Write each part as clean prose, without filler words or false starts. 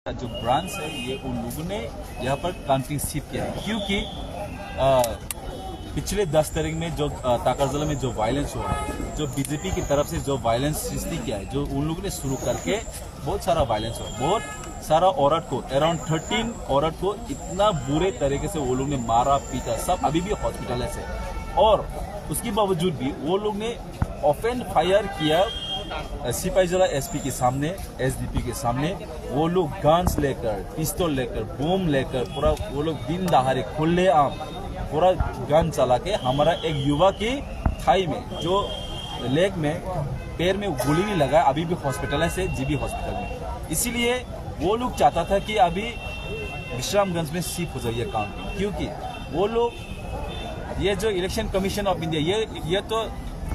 जो ब्रांच है ये उन लोगों ने यहाँ पर काउंटिंग शिफ्ट किया है, क्योंकि पिछले 10 तारीख में जो ताकरजला में जो वायलेंस हुआ है, जो बीजेपी की तरफ से जो वायलेंस सृष्टि किया है, जो उन लोगों ने शुरू करके बहुत सारा वायलेंस हुआ, बहुत सारा औरत को अराउंड 13 औरत को इतना बुरे तरीके से वो लोग ने मारा पीटा, सब अभी भी हॉस्पिटल से। और उसके बावजूद भी वो लोग ने ओपन फायर किया सिपाहीजला एसपी के सामने, एसडीपी के सामने। वो लोग गन्स लेकर, पिस्तौल लेकर, बम लेकर पूरा वो लोग दिन दहाड़े खुले आम पूरा गन चला के हमारा एक युवा की थाई में, जो लेग में, पैर में गोली भी लगा, अभी भी हॉस्पिटल से, जीबी हॉस्पिटल में। इसीलिए वो लोग चाहता था कि अभी विश्रामगंज में शिफ्ट हो जाए ये काउंटिंग, क्योंकि वो लोग ये जो इलेक्शन कमीशन ऑफ इंडिया ये तो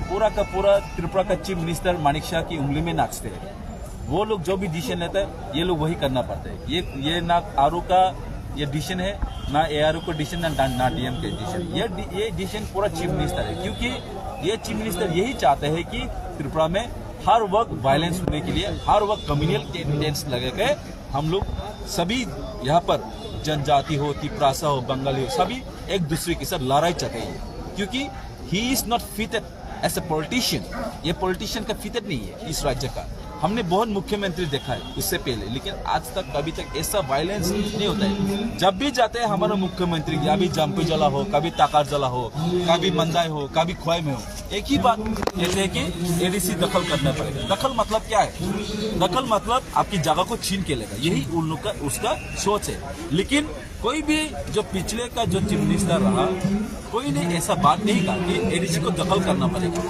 पूरा का पूरा त्रिपुरा का चीफ मिनिस्टर मानिक शाह की उंगली में नाचते हैं। वो लोग जो भी डिसीजन लेता है ये लोग वही करना पड़ता है। ये ना आरओ का ये डिसीजन है, ना एआरओ का डिसीजन, ना डीएम का डिसीजन। ये डिसीजन पूरा चीफ मिनिस्टर है, क्योंकि ये चीफ मिनिस्टर यही चाहते हैं कि त्रिपुरा में हर वक्त वायलेंस होने के लिए, हर वक्त कम्युनल टेंडेंस लगे के हम लोग सभी यहाँ पर जनजाति हो, तिपरासा हो, बंगाली हो, सभी एक दूसरे के साथ लड़ाई चाहते हैं, क्योंकि he is not fitted as a politician. ये पॉलिटिशियन का फिटेड नहीं है इस राज्य का। हमने बहुत मुख्यमंत्री देखा है उससे पहले, लेकिन आज तक कभी तक ऐसा वायलेंस नहीं होता है। जब भी जाते हैं हमारा मुख्यमंत्री, कभी जम्पीजला हो, कभी ताकरजला हो, कभी मंदाई हो, कभी खोए में हो, एक ही बात कहते हैं कि एडीसी दखल करना पड़ेगा। दखल मतलब क्या है? दखल मतलब आपकी जगह को छीन के लेगा, यही उन लोग का उसका सोच है। लेकिन कोई भी जो पिछले का जो चीफ मिनिस्टर रहा, कोई ने ऐसा बात नहीं कहा कि एडीसी को दखल करना पड़ेगा।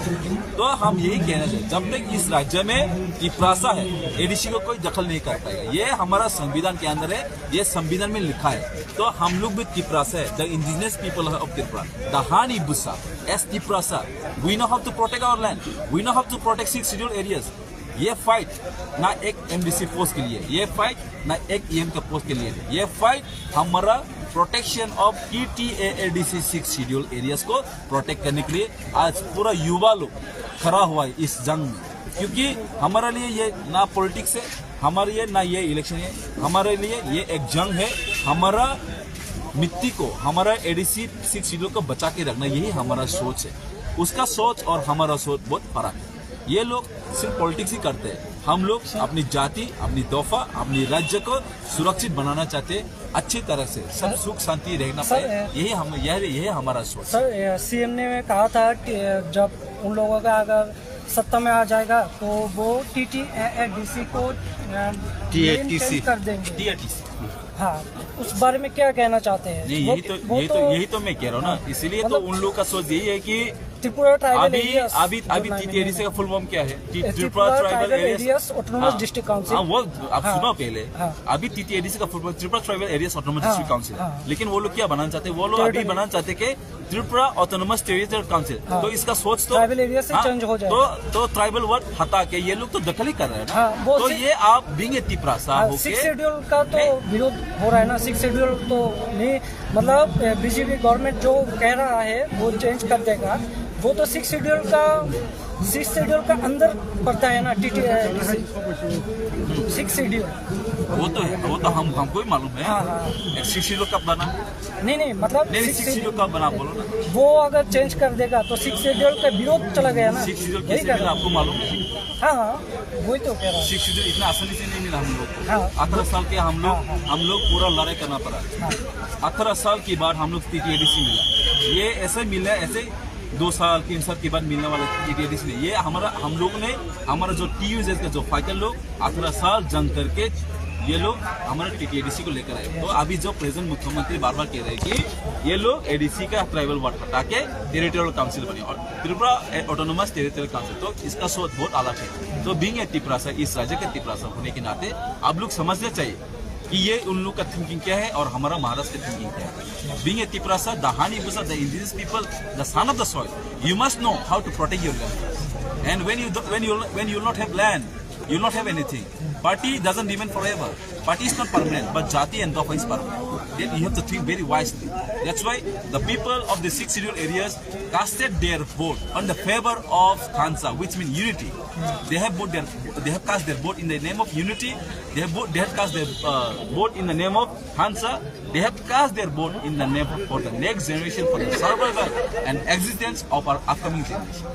तो हम यही कहना चाहिए, जब तक इस राज्य में तिपरासा है, एडीसी को कोई दखल नहीं कर पाएगा। ये हमारा संविधान के अंदर है, ये संविधान में लिखा है। तो हम लोग भी तिपरासा है, the indigenous people of Tripura, the Hani Busa as Tiprasa, we know how to protect our land, we know how to protect 6 schedule areas. ये फाइट ना एक एमडीसी पोस्ट के लिए, ये फाइट ना एक ईएम का पोस्ट के लिए, ये फाइट हमारा protection of TTADC 6 schedule areas को प्रोटेक्ट करने के लिए आज पूरा युवा लोग खड़ा हुआ है इस जंग में। क्योंकि हमारे लिए ये ना पॉलिटिक्स है, हमारे लिए ना ये इलेक्शन है, हमारे लिए ये एक जंग है। हमारा मिट्टी को, हमारा एडीसी 6 शेड्यूल को बचा के रखना, यही हमारा सोच है। उसका सोच और हमारा सोच बहुत फर्क है। ये लोग सिर्फ पॉलिटिक्स ही करते हैं, हम लोग अपनी जाति, अपनी तोहफा, अपनी राज्य को सुरक्षित बनाना चाहते हैं, अच्छी तरह से सब सुख शांति रहना पाए, यही हमारा सोच। सर, सीएम ने कहा था कि जब उन लोगों का अगर सत्ता में आ जाएगा तो वो टीटीएडीसी को टीएटीसी कर देंगे। टीएटीसी, हाँ, उस बारे में क्या कहना चाहते हैं? यही तो मैं कह रहा हूँ ना, इसीलिए तो उन लोग का सोच यही है कि त्रिपुरा ट्राइबल अभी टीटीएडीसी का फुल फॉर्म क्या है? Tripura tribal areas autonomous district council. वो आप सुनो पहले, अभी टीटीएडीसी का full form Tripura tribal areas autonomous district council. लेकिन वो लोग क्या बनाना चाहते हैं? वो लोग अभी बनाना चाहते हैं कि त्रिपुरा ऑटोनोमस टेरिटोरियल काउंसिल। तो इसका सोच तो ट्राइबल एरिया से चेंज हो जाए, तो ट्राइबल वर्ड हटा के ये लोग तो दखल ही कर रहे हैं। तो ये आप बीइंग तिपरासा होके 6 शेड्यूल का तो विरोध हो रहा है ना। 6 शेड्यूल तो नहीं, मतलब बीजेपी गवर्नमेंट जो कह रहा है वो चेंज कर देगा, वो तो 6 शेड्यूल का अंदर पड़ता है ना। टीटीएडीसी 6 शेड्यूल वो तो हमको ही मालूम है। 6 शेड्यूल कब बना? नहीं, मतलब 6 शेड्यूल कब बना बोलो ना। वो अगर चेंज कर देगा तो 6 शेड्यूल का विरोध चला गया ना। 6 शेड्यूल कैसे मिला आपको मालूम है? हाँ, वही तो कह रहा हूँ। 6 शेड्यूल इतना आसानी से नहीं मिला हम लोग को। 18 साल के हम लोग पूरा लड़ाई करना पड़ा। 18 साल के बाद हम लोग टीटीएडीसी मिला। ये ऐसे मिला, ऐसे 2 साल 3 साल के बाद मिलने वाला टीटीएडीसी ने, ये हम लोग ने, हमारा जो टीयूजेस का जो फाइटर लोग 18 साल जंग करके ये लोग हमारे टीटीएडीसी को लेकर आए। तो अभी जो प्रेजेंट मुख्यमंत्री बार बार कह रहे हैं कि ये लोग एडीसी का ट्राइबल वार्ड हटा के टेरिटोरियल काउंसिल बने और त्रिपुरा ऑटोनोमस टेरिटोरियल काउंसिल। तो इसका सोच बहुत अलग है। तो बीइंग ए तिपरासा, इस राज्य के तिपरासा होने के नाते आप लोग समझना चाहिए कि ये उन लोग का थिंकिंग क्या है और हमारा महाराष्ट्र का थिंकिंग क्या है। Being a Tiprasa, the Hani Busa, the indigenous people, the son of the soil, you must know how to protect your land. And when you not have land, you not have anything. Party doesn't remain forever. Party is not permanent, but Jati and Dofa is permanent. Then you have to think very wisely. That's why the people of the 6 scheduled areas casted their vote on the favor of Khansa, which means unity. They have cast their vote in the name of unity. They have cast their vote in the name of Khansa. They have cast their vote in the name for the next generation, for the survival and existence of our upcoming generation.